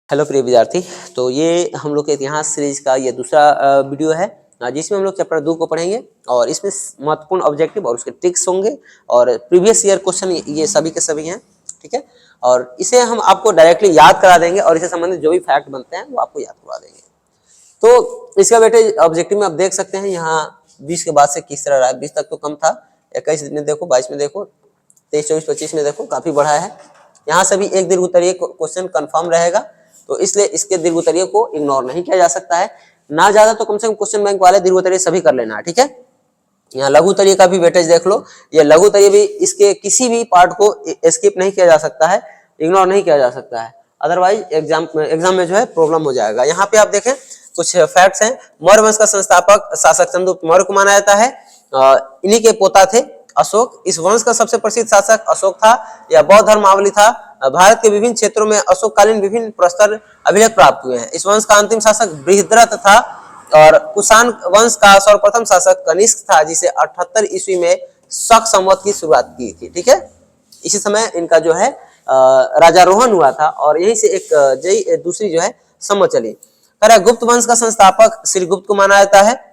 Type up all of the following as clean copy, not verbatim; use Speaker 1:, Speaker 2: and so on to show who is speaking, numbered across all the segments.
Speaker 1: Hello प्रिय विद्यार्थी। तो ये हम लोग के इतिहास सीरीज का ये दूसरा वीडियो है जिसमें हम लोग चैप्टर 2 को पढ़ेंगे और इसमें महत्वपूर्ण ऑब्जेक्टिव और उसके ट्रिक्स होंगे और प्रीवियस ईयर क्वेश्चन ये सभी के सभी हैं। ठीक है, और इसे हम आपको डायरेक्टली याद करा देंगे और इससे संबंधित जो भी फैक्ट बनते हैं वो आपको याद करवा देंगे। तो इसका बेटे ऑब्जेक्टिव में आप देख सकते हैं यहाँ 20 के बाद से किस तरह रहा है। 20 तक तो कम था, 21 में देखो, 22 में देखो, 23, 24, 25 में देखो काफी बढ़ा है। यहाँ से भी एक दीर्घ उत्तरीय क्वेश्चन कंफर्म रहेगा, तो इसलिए इसके दीर्घ उत्तरीय को इग्नोर नहीं किया जा सकता है। ना ज्यादा तो कम से कम क्वेश्चन बैंक वाले दीर्घ उत्तरीय सभी कर लेना है। ठीक है, यहाँ लघु उत्तरीय का भी वेटेज देख लो। ये लघु उत्तरीय भी इसके किसी भी पार्ट को स्किप नहीं किया जा सकता है, इग्नोर नहीं किया जा सकता है, अदरवाइज एग्जाम में जो है प्रॉब्लम हो जाएगा। यहाँ पे आप देखें कुछ फैक्ट्स हैं। मौर्य वंश का संस्थापक शासक चंद्रगुप्त मौर्य को माना जाता है। इन्हीं के पोता थे अशोक। इस वंश का सबसे प्रसिद्ध शासक अशोक था। यह बौद्ध धर्मावलंबी था। भारत के विभिन्न क्षेत्रों में अशोककालीन विभिन्न पुरस्कार अभिलेख प्राप्त हुए हैं। इस वंश का अंतिम शासक बृहद्रथ था और कुषाण वंश का सर्वप्रथम शासक कनिष्क था, जिसे 78 ईस्वी में शक संवत की शुरुआत की थी। ठीक है, इसी समय इनका जो है राजारोहण हुआ था और यहीं से एक दूसरी जो है संवत चली। गुप्त वंश का संस्थापक श्रीगुप्त को माना जाता है।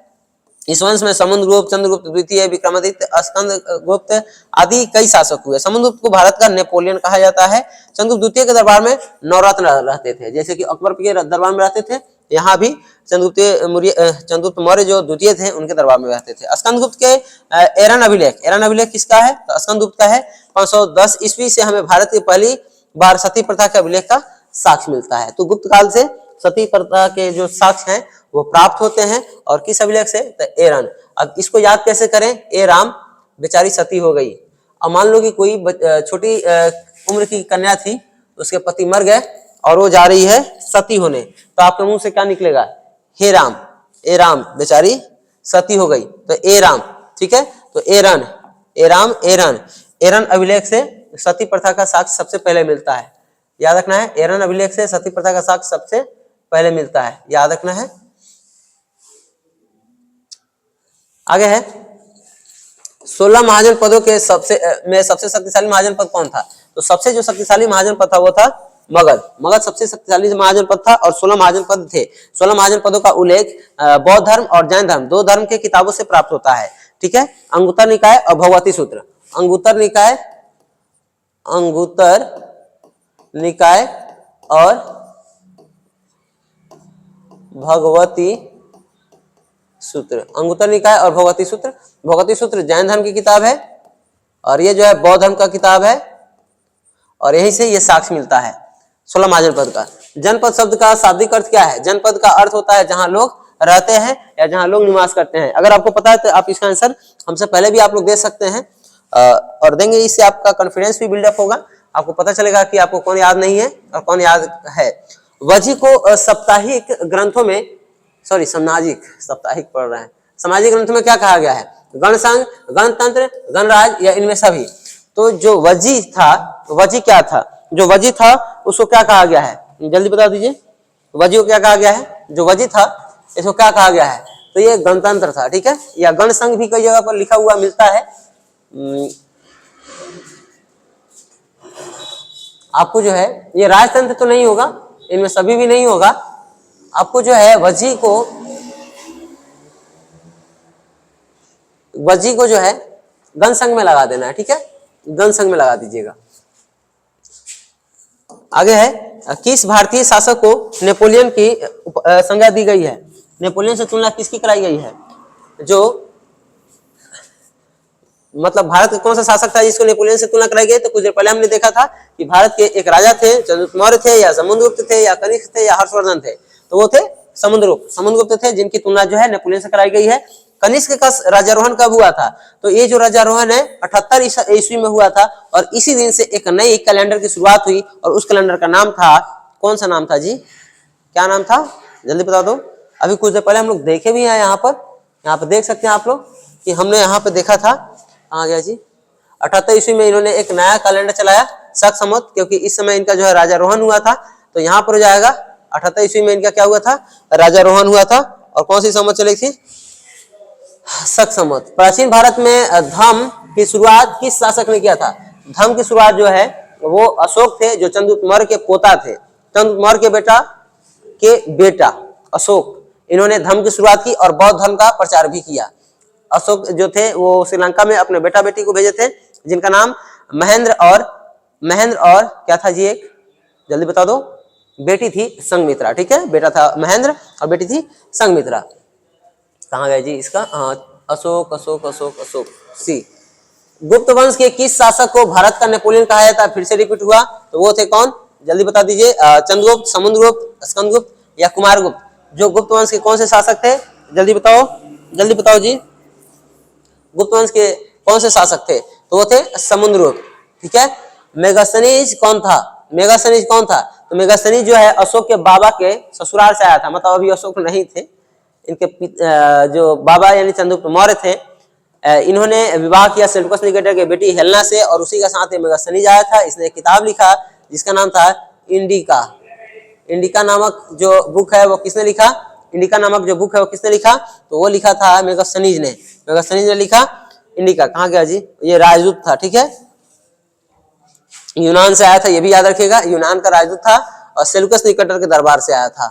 Speaker 1: इस वंश में समुद्रगुप्त, चंद्रगुप्त द्वितीय, विक्रमादित्य, स्कंदगुप्त आदि कई शासक हुए। समुद्रगुप्त को भारत का नेपोलियन कहा जाता है। चंद्रगुप्त द्वितीय के दरबार में नवरत्न रहते थे, जैसे कि अकबर के दरबार में रहते थे, यहाँ भी चंद्रगुप्त मौर्य जो द्वितीय थे उनके दरबार में रहते थे। स्कंदगुप्त के एरन अभिलेख किसका है? तो स्कंदगुप्त का है। 510 ईस्वी से हमें भारत की पहली बार सती प्रथा के अभिलेख का साक्ष्य मिलता है। तो गुप्त काल से सती प्रथा के जो साक्ष्य हैं वो प्राप्त होते हैं। और किस अभिलेख से? तो एरन। अब इसको याद कैसे करें? ए राम बेचारी सती हो गई। अब मान लो कि कोई छोटी उम्र की कन्या थी, उसके पति मर गए और वो जा रही है सती होने, तो आपके मुंह से क्या निकलेगा? हे राम, ए राम बेचारी सती हो गई, तो ए राम। ठीक है, तो एरन, ए राम, एरन अभिलेख से सती प्रथा का साक्ष्य सबसे पहले मिलता है। याद रखना है, एरन अभिलेख से सती प्रथा का साक्ष्य सबसे पहले मिलता है, याद रखना है। आगे है 16 महाजन पदों के सबसे शक्तिशाली महाजन पद कौन था? तो सबसे जो शक्तिशाली महाजन पद था वो था मगध सबसे शक्तिशाली महाजन पद था और 16 महाजन पद थे। 16 महाजन पदों का उल्लेख बौद्ध धर्म और जैन धर्म, दो धर्म के किताबों से प्राप्त होता है। ठीक है, अंगुत्तर निकाय और भगवती सूत्र। अंगुत्तर निकाय और भगवती सूत्र। अंगुत्तर निकाय और भगवती सूत्र। भगवती सूत्र जैन धर्म की किताब है और ये जो है बौद्ध धर्म का किताब है और यहीं से ये साक्ष्य मिलता है 16 महाजन पद का। जनपद शब्द का शाब्दिक अर्थ क्या है? जनपद का अर्थ होता है जहां लोग रहते हैं या जहां लोग निवास करते हैं। अगर आपको पता है तो आप इसका आंसर हमसे पहले भी आप लोग दे सकते हैं और देंगे। इससे आपका कॉन्फिडेंस भी बिल्डअप होगा, आपको पता चलेगा कि आपको कौन याद नहीं है और कौन याद है। वजी को साप्ताहिक ग्रंथों में, साप्ताहिक पढ़ रहे हैं, सामाजिक ग्रंथों में क्या कहा गया है? गणसंघ, गणतंत्र, गणराज या इनमें सभी। तो जो वजी था, वजी क्या था? जो वजी था उसको क्या कहा गया है? जल्दी बता दीजिए, वजी को क्या कहा गया है? जो वजी था इसको क्या कहा गया है? तो ये गणतंत्र था। ठीक है, या गणसंघ भी कई जगह पर लिखा हुआ मिलता है। आपको जो है ये राजतंत्र तो नहीं होगा, इनमें सभी भी नहीं होगा। आपको जो है वजी को जो है गणसंघ में लगा देना है। ठीक है, गणसंघ में लगा दीजिएगा। आगे है किस भारतीय शासक को नेपोलियन की संज्ञा दी गई है? नेपोलियन से तुलना किसकी कराई गई है? जो मतलब भारत का कौन सा शासक था जिसको नेपोलियन से तुलना कराई गई? तो कुछ देर पहले हमने देखा था कि भारत के एक राजा थे, चंद्रगुप्त मौर्य थे या समुद्रगुप्त थे या कनिष्क थे या हर्षवर्धन थे, तो वो थे समुद्रगुप्त थे, जिनकी तुलना जो है नेपोलियन से कराई गई है। कनिष्क का राजारोहण कब हुआ था? तो ये जो राजारोहण है 78 ईस्वी में हुआ था और इसी दिन से एक नई कैलेंडर की शुरुआत हुई और उस कैलेंडर का नाम था, कौन सा नाम था जी? क्या नाम था? जल्दी बता दो। अभी कुछ देर पहले हम लोग देखे भी हैं, यहाँ पर देख सकते हैं आप लोग कि हमने यहाँ पे देखा था। कहाँ गया जी? 78 ईस्वी में इन्होंने एक नया कैलेंडर चलाया, शक संवत, क्योंकि इस समय इनका जो है राजारोहण हुआ था। तो यहाँ पर हो जाएगा 78 ईस्वी में इनका क्या हुआ था? राजारोहण हुआ था। और कौन सी संवत चली थी? शक संवत। प्राचीन भारत में धर्म की शुरुआत किस शासक ने किया था? धर्म की शुरुआत जो है वो अशोक थे, जो चंद्रगुप्त मौर्य के पोता थे। चंद्रगुप्त मौर्य के बेटा अशोक, इन्होंने धर्म की शुरुआत की और बौद्ध धर्म का प्रचार भी किया। अशोक जो थे वो श्रीलंका में अपने बेटा बेटी को भेजे थे, जिनका नाम महेंद्र और क्या था जी, एक जल्दी बता दो, बेटी थी संघमित्रा। ठीक है, बेटा था महेंद्र और बेटी थी संघमित्रा। कहाँ गए जी इसका, अशोक अशोक अशोक अशोक सी। गुप्त वंश के किस शासक को भारत का नेपोलियन कहा जाता है, फिर से रिपीट हुआ, तो वो थे कौन, जल्दी बता दीजिए, चंद्रगुप्त, समुद्रगुप्त, स्कंदगुप्त या कुमारगुप्त। जो गुप्त वंश के कौन से शासक थे, जल्दी बताओ जी, गुप्त वंश के कौन से शासक थे, तो वो थे समुद्रगुप्त। ठीक है, मेगास्थनीज कौन था, तो मेगास्थनीज जो है अशोक के बाबा के ससुराल से आया था, मतलब अभी अशोक नहीं थे, इनके जो बाबा यानी चंद्रगुप्त मौर्य थे, इन्होंने विवाह किया सेल्यूकस निकेटर के बेटी हेलेना से, और उसी का साथ मेगास्थनीज आया था। इसने एक किताब लिखा जिसका नाम था इंडिका नामक जो बुक है वो किसने लिखा, तो वो लिखा था मेगास्थनीज ने लिखा इंडिका। कहाँ गया जी, ये राजदूत था। ठीक है, यूनान से आया था, ये भी याद रखिएगा, यूनान का राजदूत था और सेल्यूकस निकेटर के दरबार से आया था,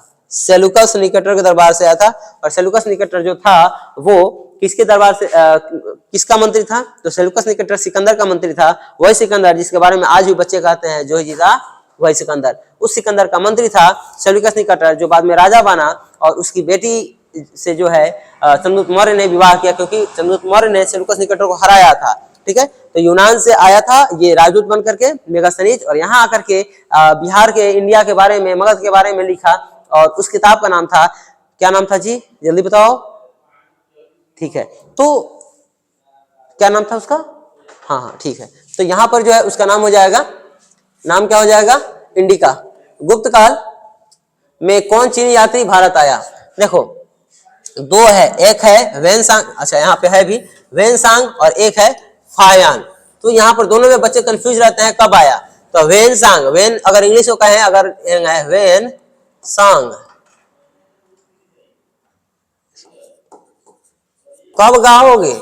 Speaker 1: और सेल्यूकस निकेटर जो था वो किसके दरबार से किसका मंत्री था, तो सेल्यूकस निकेटर सिकंदर का मंत्री था। वही सिकंदर जिसके बारे में आज भी बच्चे कहते हैं जो जीता वही सिकंदर, उस सिकंदर का मंत्री था सेल्यूकस निकेटर, जो बाद में राजा बना, और उसकी बेटी से जो है चंद्रगुप्त मौर्य ने विवाह किया, क्योंकि चंद्रगुप्त मौर्य ने सेल्यूकस निकेटर को हराया था। ठीक है, तो यूनान से आया था ये राजदूत बन करके मेगास्थनीज, और यहाँ आकर के बिहार के, इंडिया के बारे में, मगध के बारे में लिखा, और उस किताब का नाम था, क्या नाम था जी, जल्दी बताओ। ठीक है, तो क्या नाम था उसका, हाँ ठीक है, तो यहाँ पर जो है उसका नाम हो जाएगा, नाम क्या हो जाएगा, इंडिका। गुप्त काल में कौन चीनी यात्री भारत आया, देखो दो है, एक है वेनसांग, अच्छा यहाँ पे है भी वेनसांग, और एक है फायान। तो यहाँ पर दोनों में बच्चे कंफ्यूज रहते हैं कब आया, तो वेनसांग, वेन अगर इंग्लिश को कहें, अगर वेन सांग, कब गाओगे,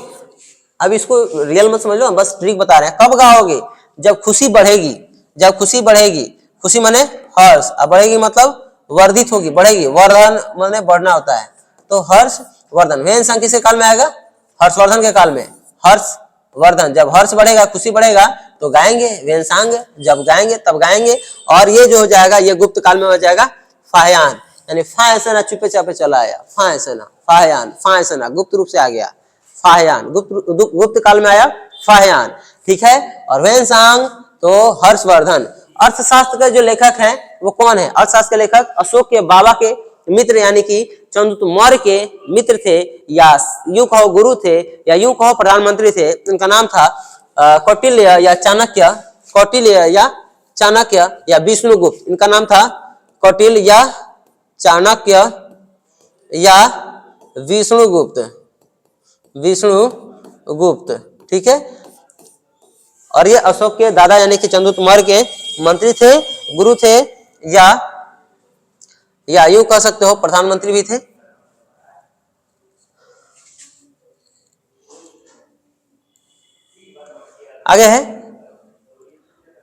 Speaker 1: अब इसको रियल मत समझ लो, बस ट्रिक बता रहे हैं, कब गाओगे, जब खुशी बढ़ेगी, खुशी माने हर्ष, अब बढ़ेगी मतलब वर्धित होगी, बढ़ेगी, वर्धन माने बढ़ना होता है, तो हर्ष वर्धन। वेन सांग किसके काल में आएगा, हर्षवर्धन के काल में, हर्षवर्धन, जब हर्ष बढ़ेगा, खुशी बढ़ेगा तो गाएंगे वेन सांग, जब गाएंगे तब गाएंगे, और ये जो हो जाएगा ये गुप्त काल में हो जाएगा फायान, यानी फायसना चुपे चापे चला आया, फायसना, फायान, फायसना गुप्त रूप से आ गया, फायान गुप्त काल में आया फायान। ठीक है, और वेनसांग तो हर्षवर्धन। अर्थशास्त्र के जो लेखक हैं वो कौन है, अर्थशास्त्र के लेखक अशोक के बाबा के मित्र यानी कि चंद्रगुप्त मौर्य के मित्र थे, या यूं कहो गुरु थे, या यूं कहो प्रधानमंत्री थे। इनका नाम था कौटिल्य या चाणक्य या विष्णुगुप्त। इनका नाम था कौटिल्य या चाणक्य या विष्णुगुप्त। ठीक है, और ये अशोक के दादा यानी कि चंद्रगुप्त मौर्य के मंत्री थे, गुरु थे, या यूं कह सकते हो प्रधानमंत्री भी थे। आगे है,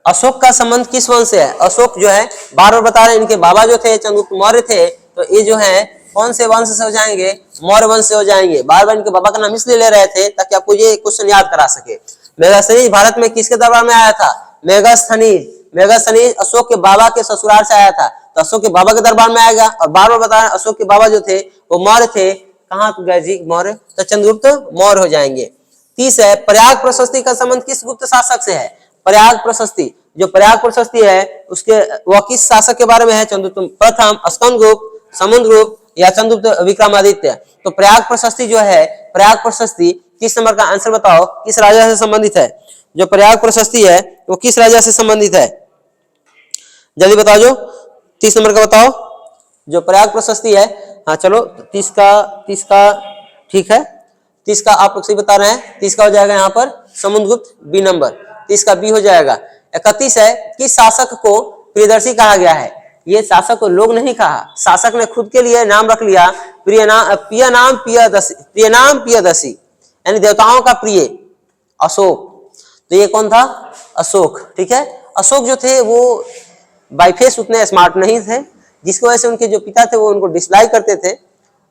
Speaker 1: अशोक का संबंध किस वंश से है, अशोक जो है बार बार बता रहे हैं, इनके बाबा जो थे चंद्रगुप्त मौर्य थे, तो ये जो है कौन से वंश से हो जाएंगे, मौर्य वंश से हो जाएंगे। बार बार इनके बाबा का नाम इसलिए ले रहे थे ताकि आपको ये क्वेश्चन याद करा सके। मेगास्थनीज भारत में किसके दरबार में आया था, मेगास्थनीज अशोक के बाबा के ससुराल से आया था, तो अशोक के बाबा के दरबार में आएगा। और बार बार बता रहे अशोक के बाबा जो थे वो मौर्य थे, कहाँ गए जी मौर्य, तो चंद्रगुप्त मौर्य हो जाएंगे। 30 है, प्रयाग प्रशस्ति का संबंध किस गुप्त शासक से है, प्रयाग प्रशस्ति, जो प्रयाग प्रशस्ति है उसके वह किस शासक के बारे में है, चंद्रगुप्त प्रथम, स्कंदगुप्त, समुद्रगुप्त या चंद्रगुप्त विक्रमादित्य। तो प्रयाग प्रशस्ति जो है, प्रयाग प्रशस्ति किस नंबर का आंसर बताओ, किस राजा से संबंधित है, जो प्रयाग प्रशस्ति है वो किस राजा से संबंधित है, जल्दी बताओ, जो 30 नंबर का बताओ, जो प्रयाग प्रशस्ति है। हाँ चलो 30 का ठीक है, 30 का आप लोग सही बता रहे हैं, 30 का हो जाएगा यहाँ पर समुद्रगुप्त, बी नंबर, 30 का बी हो जाएगा। 31 है, किस शासक को प्रियदर्शी कहा गया है, ये शासक को लोग नहीं कहा, शासक ने खुद के लिए नाम रख लिया, प्रियनाम प्रियदर्शी, यानी देवताओं का प्रिय अशोक। तो ये कौन था, अशोक। ठीक है, अशोक जो थे वो बाईफेस उतने स्मार्ट नहीं थे, जिसकी वजह से उनके जो पिता थे वो उनको डिसलाइक करते थे,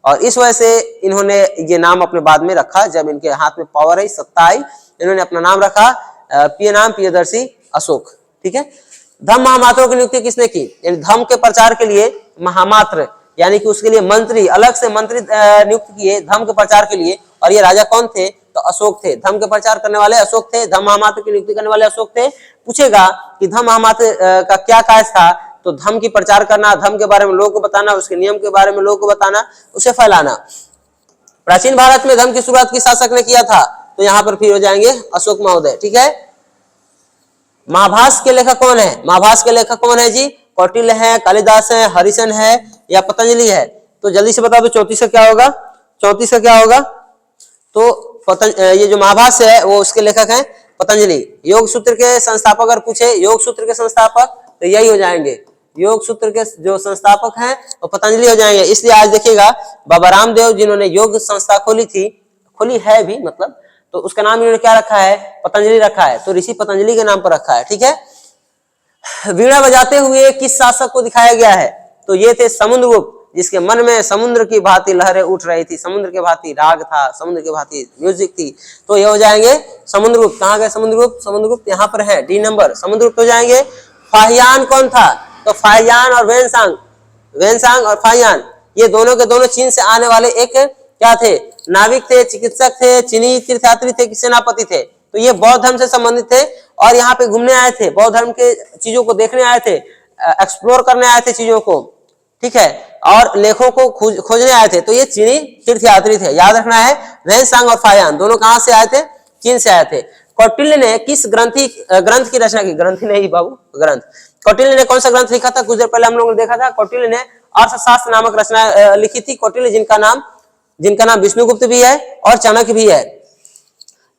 Speaker 1: और इस वजह से इन्होंने ये नाम अपने बाद में रखा। जब इनके हाथ में पावर आई, सत्ता आई, इन्होंने अपना नाम रखा प्रियदर्शी अशोक। ठीक है। धम्म महामात्रों की नियुक्ति किसने की? यानी धम्म के प्रचार के लिए महामात्र, यानी कि उसके लिए मंत्री, अलग से मंत्री नियुक्त किए धम्म के प्रचार के लिए। और ये राजा कौन थे? तो अशोक थे। धम्म के प्रचार करने वाले अशोक थे, धम्म महामात्र की नियुक्ति करने वाले अशोक थे। पूछेगा कि धम्म महामात्र का क्या कार्य था? तो धम्म की प्रचार करना, धम्म के बारे में लोगों को बताना, उसके नियम के बारे में लोगों को बताना, उसे फैलाना। प्राचीन भारत में धम्म की शुरुआत किस शासक ने किया था? तो यहाँ पर फिर हो जाएंगे अशोक महोदय। ठीक है। महाभाष्य के लेखक कौन है? महाभाष्य के लेखक कौन है जी? कौटिल्य है, कालिदास है, हरिशन है या पतंजलि है? तो जल्दी से बता दो 34 का क्या होगा? 34 का क्या होगा? तो ये जो महाभाष्य है वो उसके लेखक हैं पतंजलि। योग सूत्र के संस्थापक अगर पूछे, योग सूत्र के संस्थापक, तो यही हो जाएंगे। योग सूत्र के जो संस्थापक हैं वो पतंजलि हो जाएंगे। इसलिए आज देखिएगा बाबा रामदेव जिन्होंने योग संस्था खोली थी, खोली है भी मतलब, तो उसका नाम इन्होंने क्या रखा है? पतंजलि रखा है। तो ऋषि पतंजलि के नाम पर रखा है। ठीक है। वीणा बजाते हुए किस शासक को दिखाया गया है? तो ये थे समुद्रगुप्त, जिसके मन में समुद्र की भांति लहरें उठ रही थी, समुद्र के भांति राग था, समुद्र के भांति म्यूजिक थी। तो ये हो जाएंगे समुद्रगुप्त। कहाँ गए समुद्रगुप्त? समुद्रगुप्त यहाँ पर है, डी नंबर, समुद्रगुप्त हो जाएंगे। फाहियान कौन था? तो फाहियान और वेनसांग, वेनसांग और फाहियान, ये दोनों के दोनों चीन से आने वाले एक क्या थे? नाविक थे, चिकित्सक थे, चीनी तीर्थयात्री थे, सेनापति थे। तो ये बौद्ध धर्म से संबंधित थे और यहाँ पे घूमने आए थे, बौद्ध धर्म के चीजों को देखने आए थे, एक्सप्लोर करने आए थे चीजों को। ठीक है। और लेखों को खोजने आए थे। तो ये चीनी तीर्थयात्री थे, याद रखना है। वेनसांग और फाहियान दोनों कहां से आए थे? चीन से आए थे। कौटिल्य ने किस ग्रंथ की रचना की? ग्रंथी नहीं बाबू, ग्रंथ। कौटिल्य ने कौन सा ग्रंथ लिखा था? कुछ देर पहले हम लोगों ने देखा था, कौटिल्य ने अर्थशास्त्र नामक रचना लिखी थी। कौटिल्य जिनका नाम विष्णुगुप्त भी है और चाणक्य भी है।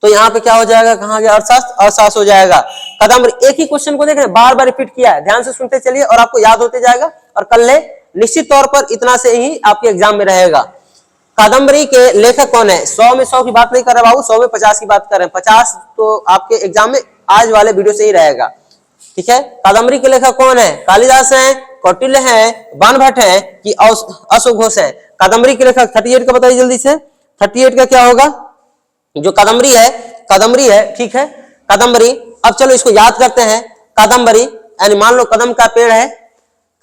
Speaker 1: तो यहाँ पे क्या हो जाएगा? कहाँ गया? अर्थशास्त्र, अर्थशास्त्र हो जाएगा। कादम्बरी, एक ही क्वेश्चन को देख रहे हैं, बार बार रिपीट किया है, ध्यान से सुनते चलिए और आपको याद होते जाएगा। और कल ले निश्चित तौर पर इतना से ही आपके एग्जाम में रहेगा। कादम्बरी के लेखक कौन है? 100 में 100 की बात नहीं कर रहे बाबू, 100 में 50 की बात कर रहे हैं। 50 तो आपके एग्जाम में आज वाले वीडियो से ही रहेगा। ठीक है। कादम्बरी के लेखक कौन है? कालिदास है, कौटिल्य है, बाणभट्ट है कि अशोक घोष है? कादम्बरी के लेखक 38 का बताइए जल्दी से। 38 का क्या होगा? जो कादम्बरी है। ठीक है। कादम्बरी, अब चलो इसको याद करते हैं। कादम्बरी यानी मान लो कदम का पेड़ है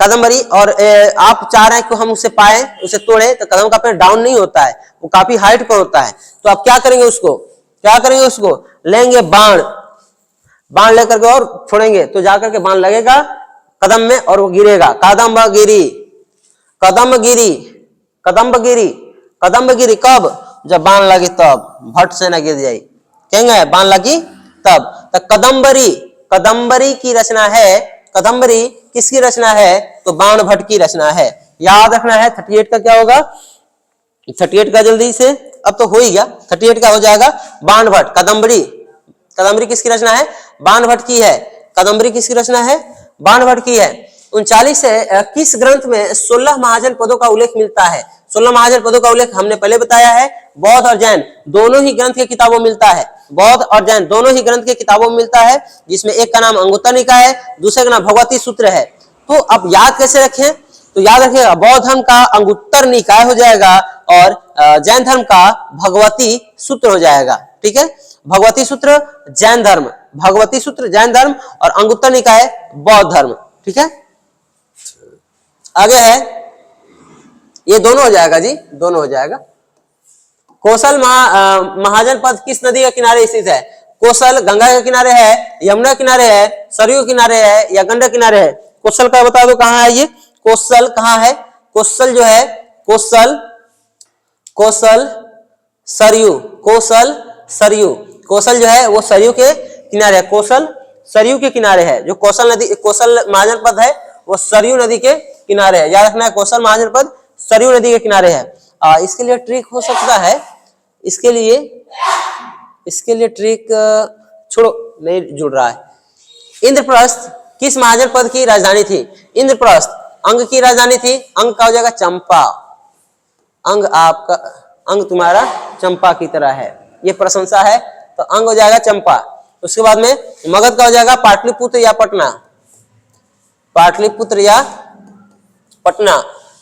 Speaker 1: कादम्बरी, और आप चाह रहे हैं कि हम उसे पाए, उसे तोड़े, तो कदम का पेड़ डाउन नहीं होता है, वो काफी हाइट पर होता है। तो आप क्या करेंगे? उसको लेंगे बाण लेकर के और छोड़ेंगे, तो जाकर के बाण लगेगा कदम में और वो गिरेगा। कदम्बगिरी कब? जब बाण लगी तब, भट्ट से ना गिर जाए, कहेंगे बाण लगी तब। तो कदम्बरी की रचना है। कदम्बरी किसकी रचना है? तो बाणभट्ट की रचना है। याद रखना है। 38 का क्या होगा? 38 का जल्दी से, अब तो हो ही गया, 38 का हो जाएगा बाणभट्ट। कदम्बरी किसकी रचना है? बाणभट्ट की है। कदम्बरी किसकी रचना है? बाणभट्ट की है। 39 से किस ग्रंथ में 16 महाजन पदों का उल्लेख मिलता है? 16 महाजन पदों का उल्लेख हमने पहले बताया है, बौद्ध और जैन दोनों ही ग्रंथ के किताबों में मिलता है। बौद्ध और जैन दोनों ही ग्रंथ के किताबों में मिलता है, जिसमें एक का नाम अंगुत्तर निकाय है, दूसरे का नाम भगवती सूत्र है। तो अब याद कैसे रखें? तो याद रखिएगा, बौद्ध धर्म का अंगुत्तर निकाय हो जाएगा और जैन धर्म का भगवती सूत्र हो जाएगा। ठीक है। भगवती सूत्र जैन धर्म, भगवती सूत्र जैन धर्म और अंगुत्तर निकाय बौद्ध धर्म। ठीक है। आगे है, ये दोनों हो जाएगा जी, दोनों हो जाएगा। कौशल महाजन पद किस नदी के किनारे स्थित है? कौशल गंगा के किनारे है, यमुना किनारे है, सरयू किनारे है या गंडक किनारे है? कौशल का बता दो कहाँ है ये? कौशल कहाँ है? कौशल जो है, कौशल कौशल जो है वो सरयू के किनारे है। कौशल सरयू के किनारे है। जो कौशल महाजन पद है वो सरयू नदी के किनारे है। याद रखना है, कौशल महाजन पद सरयू नदी के किनारे है। इसके लिए ट्रिक हो सकता है, इसके लिए ट्रिक छोड़ो, नहीं जुड़ रहा है। इंद्रप्रस्थ किस महाजन पद की राजधानी थी? इंद्रप्रस्थ अंग की राजधानी थी। अंग का हो जाएगा चंपा। अंग तुम्हारा चंपा की तरह है, ये प्रशंसा है, तो अंग हो जाएगा चंपा। उसके बाद में मगध का हो जाएगा पाटलिपुत्र या पटना। पाटलिपुत्र या पटना।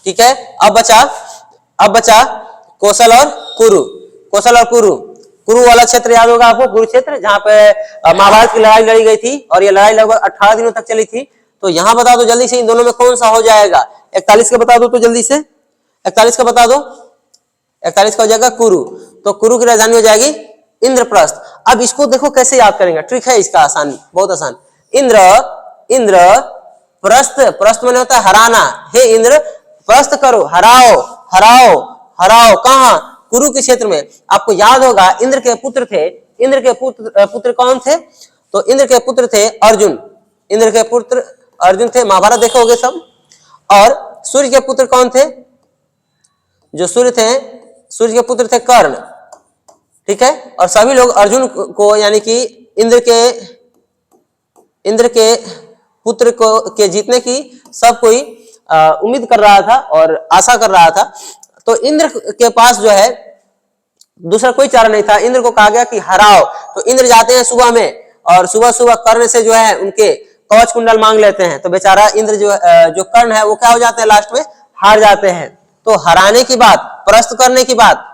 Speaker 1: ठीक है, अब बचा कौशल और कुरु। कौशल और कुरु वाला क्षेत्र याद होगा आपको, कुरुक्षेत्र, जहां पे महाभारत की लड़ाई लड़ी गई थी और ये लड़ाई लगभग 18 दिनों तक चली थी। तो यहां बता दो जल्दी से, इन दोनों में कौन सा हो जाएगा? 41 का बता दो तो जल्दी से, 41 का बता दो। 41 का हो जाएगा कुरु, तो कुरु की राजधानी हो जाएगी इंद्रप्रस्थ। अब इसको देखो कैसे याद करेंगे, ट्रिक है इसका, आसान, बहुत आसान। इंद्रप्रस्थ, प्रस्थ माने होता है हराना। हे इंद्र प्रस्थ करो, हराओ कहां? कुरु के क्षेत्र में। आपको याद होगा इंद्र के पुत्र थे, इंद्र के पुत्र कौन थे? तो इंद्र के पुत्र थे अर्जुन, इंद्र के पुत्र अर्जुन थे, महाभारत देखे होगे सब। और सूर्य के पुत्र कौन थे? जो सूर्य थे, सूर्य के पुत्र थे कर्ण। ठीक है, और सभी लोग अर्जुन को यानी कि इंद्र के पुत्र को के जीतने की सब कोई उम्मीद कर रहा था और आशा कर रहा था। तो इंद्र के पास जो है दूसरा कोई चारा नहीं था। इंद्र को कहा गया कि हराओ, तो इंद्र जाते हैं सुबह में और सुबह सुबह कर्ण से जो है उनके कवच कुंडल मांग लेते हैं। तो बेचारा इंद्र जो कर्ण है वो क्या हो जाते हैं, लास्ट में हार जाते हैं। तो हराने की बात, परास्त करने की बात,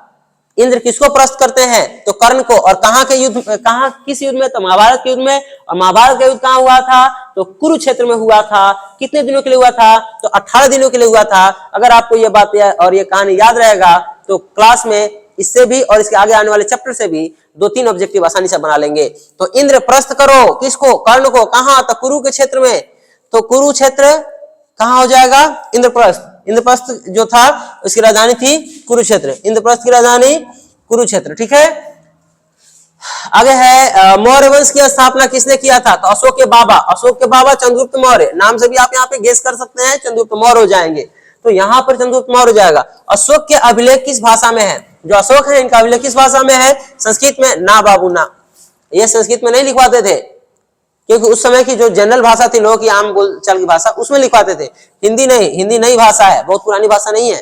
Speaker 1: इंद्र किसको परास्त करते हैं? तो कर्ण को। और कहां के युद्ध, कहां किस युद्ध में? तो महाभारत के युद्ध में। और महाभारत का युद्ध कहां हुआ था? तो कुरुक्षेत्र में हुआ था। कितने दिनों के लिए हुआ था? तो 18 दिनों के लिए हुआ था। अगर आपको ये बात और ये कहानी याद रहेगा तो क्लास में इससे भी और इसके आगे आने वाले चैप्टर से भी 2-3 ऑब्जेक्टिव आसानी से बना लेंगे। तो इंद्र प्रस्थ करो, किसको? कर्ण को। कहां? तो कुरु के क्षेत्र में। तो कुरुक्षेत्र कहां हो जाएगा? इंद्रप्रस्थ। इंद्रप्रस्थ जो था उसकी राजधानी थी कुरुक्षेत्र, इंद्रप्रस्थ की राजधानी कुरुक्षेत्र। ठीक है, आगे है मौर्य वंश की स्थापना किसने किया था? तो अशोक के बाबा चंद्रगुप्त मौर्य। नाम से भी आप यहाँ पे गेस कर सकते हैं, चंद्रगुप्त मौर्य हो जाएंगे। तो यहाँ पर चंद्रगुप्त मौर्य हो जाएगा। अशोक के अभिलेख किस भाषा में है? जो अशोक है इनका अभिलेख किस भाषा में है? संस्कृत में। ना बाबू ना, ये संस्कृत में नहीं लिखवाते थे, क्योंकि उस समय की जो जनरल भाषा थी, लोगों की आम बोलचाल की भाषा, उसमें लिखवाते थे। हिंदी नहीं, हिंदी नई भाषा है, बहुत पुरानी भाषा नहीं है।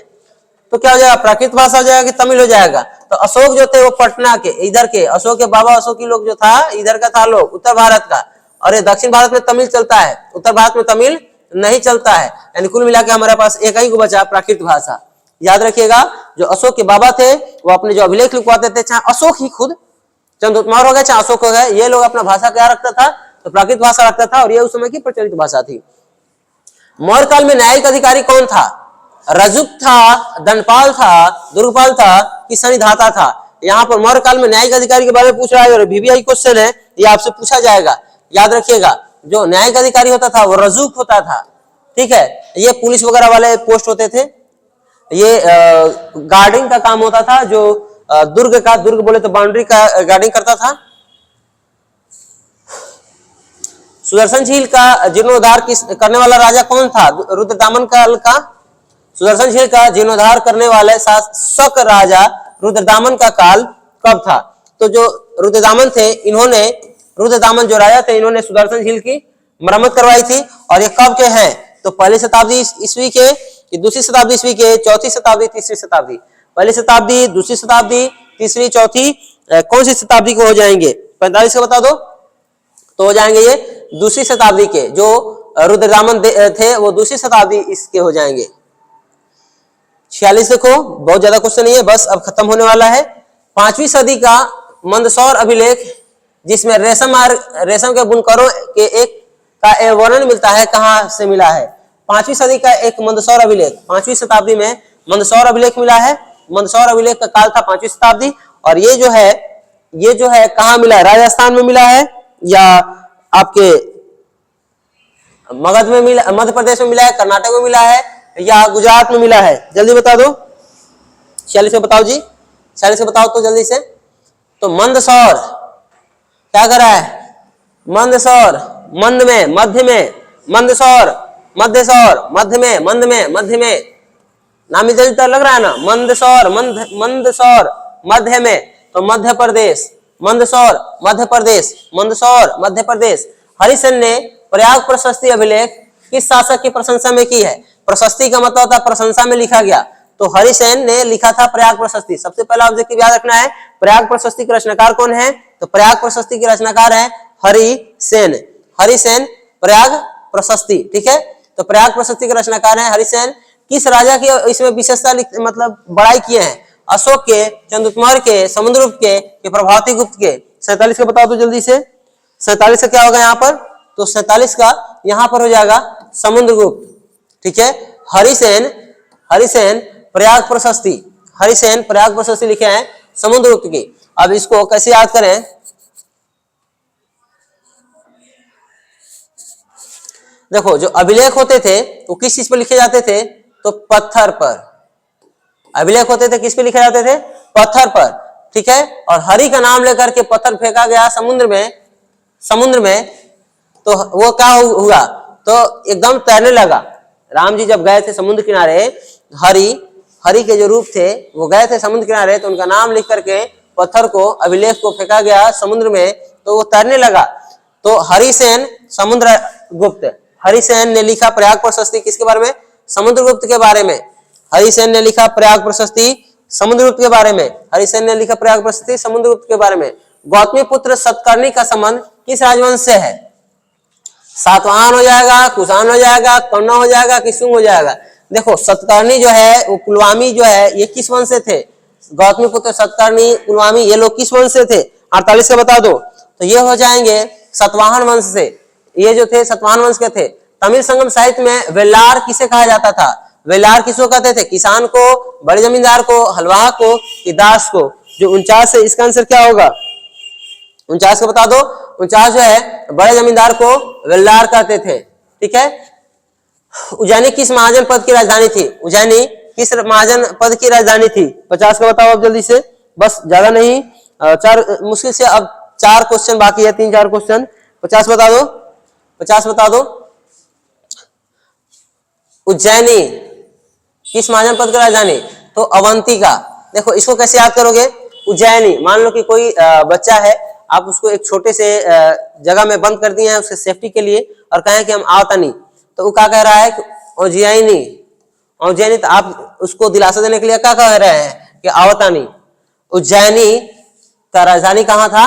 Speaker 1: तो क्या हो जाएगा? प्राकृत भाषा हो जाएगा कि तमिल हो जाएगा? तो अशोक जो थे वो पटना के, इधर के, अशोक के बाबा अशोक की लोग जो था इधर का था लोग, उत्तर भारत का। और ये दक्षिण भारत में तमिल चलता है, उत्तर भारत में तमिल नहीं चलता है। यानी कुल मिला के हमारे पास एक ही को बचा, प्राकृत भाषा। याद रखिएगा, जो अशोक के बाबा थे वो अपने जो अभिलेख लिखवाते थे, चाहे अशोक ही खुद चंद्रगुप्त मौर्य हो गए चाहे अशोक हो गए, ये लोग अपना भाषा क्या रखता था? तो प्राकृत भाषा रखता था, और ये उस समय की प्रचलित भाषा थी। मौर्य काल में न्यायिक अधिकारी कौन था? रजुक था, दंडपाल था, दुर्गपाल था कि शनिधाता था? यहाँ पर मौर्य काल में न्यायिक अधिकारी के बारे में पूछ रहा है और VVI क्वेश्चन है, ये आपसे पूछा जाएगा। याद रखिएगा, जो न्यायिक अधिकारी होता था वो रजुक होता था। ठीक है, ये पुलिस वगैरह वाले पोस्ट होते थे, ये गार्डिंग का काम होता था, जो दुर्ग बोले तो बाउंड्री का गार्डिंग करता था। सुदर्शन झील का जीर्णोद्धार करने वाला राजा कौन था? रुद्रदामन काल का। सुदर्शन झील का जीर्णोद्धार करने वाले शासक राजा रुद्रदामन का काल कब था? तो जो रुद्रदामन थे, रुद्रदामन जो राजा थे, इन्होंने सुदर्शन झील की मरम्मत करवाई थी। और ये कब के हैं? तो पहली शताब्दी ईस्वी के, दूसरी शताब्दी ईस्वी के, चौथी शताब्दी, तीसरी शताब्दी। पहली शताब्दी, दूसरी शताब्दी, तीसरी, चौथी, कौन सी शताब्दी को हो जाएंगे? 45 का बता दो तो हो जाएंगे ये दूसरी शताब्दी के। जो रुद्रदामन थे वो दूसरी शताब्दी इसके हो जाएंगे। 46 देखो, बहुत ज्यादा क्वेश्चन नहीं है, बस अब खत्म होने वाला है। 5वीं सदी का मंदसौर अभिलेख, जिसमें रेशम के बुनकरों के एक का वर्णन मिलता है, कहां से मिला है? 5वीं सदी का एक मंदसौर अभिलेख, 5वीं शताब्दी में मंदसौर अभिलेख मिला है। मंदसौर अभिलेख का काल था 5वीं शताब्दी। और ये जो है कहां मिला है? राजस्थान में मिला है, या आपके मगध में मिला, मध्य प्रदेश में मिला है, कर्नाटक में मिला है, या गुजरात में मिला है? जल्दी बता दो। 46 में बताओ जी, 46 में बताओ तो जल्दी से। तो मंदसौर क्या कर रहा है? मंदसौर, मंद में, मध्य में, मंदसौर, मध्यसौर, मध्य में, मंद में, मध्य में। नाम जल्दी लग रहा है ना? मंदसौर, मंदसौर मध्य में, तो मध्य प्रदेश, मंदसौर मध्य प्रदेश, मंदसौर मध्य प्रदेश। हरिसेन ने प्रयाग प्रशस्ति अभिलेख किस शासक की प्रशंसा में की है? प्रशस्ति का मतलब होता है प्रशंसा में लिखा गया, तो हरिसेन ने लिखा था प्रयाग प्रशस्ति। सबसे पहला ऑब्जेक्टिव याद रखना है, प्रयाग प्रशस्ति के रचनाकार कौन है? तो प्रयाग प्रशस्ति के रचनाकार है हरिसेन। हरिसेन प्रयाग प्रशस्ति। ठीक है, तो प्रयाग प्रशस्ति के रचनाकार हैं हरिसेन। किस राजा की इसमें विशेषता मतलब बड़ाई किए हैं? अशोक के, चंद्रगुप्त मौर्य के, समुद्रगुप्त के प्रभावती गुप्त के। 47 का बताओ तो जल्दी से। 47 का क्या होगा यहाँ पर? तो 47 का यहाँ पर हो जाएगा समुद्रगुप्त। ठीक है, हरिसेन, हरिसेन प्रयाग प्रशस्ति, हरिसेन प्रयाग प्रशस्ति लिखे हैं समुद्रगुप्त की। अब इसको कैसे याद करें? देखो, जो अभिलेख होते थे वो किस चीज पर लिखे जाते थे? तो पत्थर पर। अभिलेख होते थे किस पे लिखे जाते थे? पत्थर पर। ठीक है, और हरि का नाम लेकर के पत्थर फेंका गया समुद्र में, समुद्र में, तो वो क्या हुआ? तो एकदम तैरने लगा। राम जी जब गए थे समुद्र किनारे, हरि के जो रूप थे वो गए थे समुद्र किनारे, तो उनका नाम लिख करके पत्थर को, अभिलेख को फेंका गया समुद्र में, तो वो तैरने लगा। तो हरिसेन समुद्रगुप्त, हरिसेन ने लिखा प्रयाग प्रशस्ति किसके बारे में? समुद्रगुप्त के बारे में। हरिसेन ने लिखा प्रयाग प्रशस्ति समुद्रगुप्त के बारे में। हरिसेन ने लिखा प्रयाग प्रशस्ति समुद्रगुप्त के बारे में। गौतमी पुत्र सतकर्णी का संबंध किस राजवंश से है? सातवाहन हो जाएगा, कुषाण हो जाएगा, कौरव हो जाएगा कि शुंग हो जाएगा? देखो, सतकर्णी जो है वो पुलवामी जो है ये किस वंश से थे? गौतमी पुत्र सतकर्णी, पुलवामी, ये लोग किस वंश से थे? 48 का बता दो। तो ये हो जाएंगे सतवाहन वंश से। ये जो थे सतवाहन वंश के थे। तमिल संगम साहित्य में वेलार किसे कहा जाता था? वेलार किसको कहते थे? किसान को, बड़े जमींदार को, हलवाह को कि दास को? जो 49 है इसका आंसर क्या होगा? 49 का बता दो। 49 जो है बड़े जमींदार को वेलार कहते थे। ठीक है, उज्जैनी किस महाजन पद की राजधानी थी? उज्जैनी किस महाजन पद की राजधानी थी? 50 का बताओ अब जल्दी से, बस ज्यादा नहीं, चार मुश्किल से अब 4 क्वेश्चन बाकी है, 3-4 क्वेश्चन। 50 बता दो, 50 बता दो। उज्जैनी किस महाजन पद की राजधानी? तो अवंती का। देखो, इसको कैसे याद करोगे? उज्जैनी, मान लो कि कोई बच्चा है, आप उसको एक छोटे से जगह में बंद कर दिए हैं उसके सेफ्टी के लिए, और कहें कि हम आवतनी, तो वो क्या कह रहा है? उज्जैनी, उज्जैनी। तो आप उसको दिलासा देने के लिए क्या कह रहे हैं? कि आवतानी। उज्जैनी का राजधानी कहाँ था?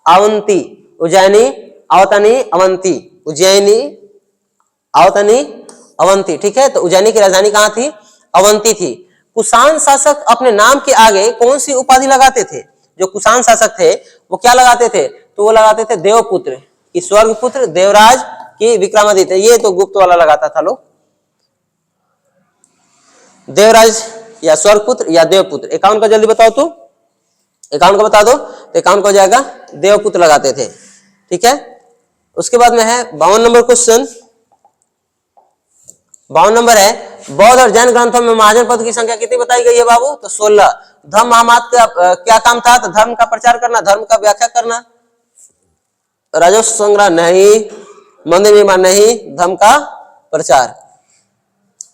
Speaker 1: अवंती। उज्जैनी, आवतनी, अवंती। उज्जैनी, आवतनी, अवंती। ठीक है, तो उज्जैनी की राजधानी कहाँ थी? अवंती थी। कुषाण शासक अपने नाम के आगे कौन सी उपाधि लगाते थे? जो कुषाण शासक थे वो क्या लगाते थे? तो वो लगाते थे देवपुत्र की स्वर्गपुत्र, देवराज की विक्रमादित्य। ये तो गुप्त वाला लगाता था लोग, देवराज या स्वर्गपुत्र या देवपुत्र। 51 का जल्दी बताओ तो, 51 का बता दो। तो 51 का हो जाएगा देवपुत्र लगाते थे। ठीक है, उसके बाद में है 52 नंबर क्वेश्चन। 52 नंबर है, बौद्ध और जैन ग्रंथों में महाजन पद की संख्या कितनी बताई गई है बाबू? तो 16। धर्म महामात का क्या काम था? तो धर्म का प्रचार करना, धर्म का व्याख्या करना। राजस्व संग्रह नहीं, मंदिर निर्माण नहीं, धर्म का प्रचार,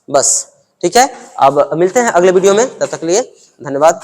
Speaker 1: बस। ठीक है, अब मिलते हैं अगले वीडियो में, तब तक के लिए धन्यवाद।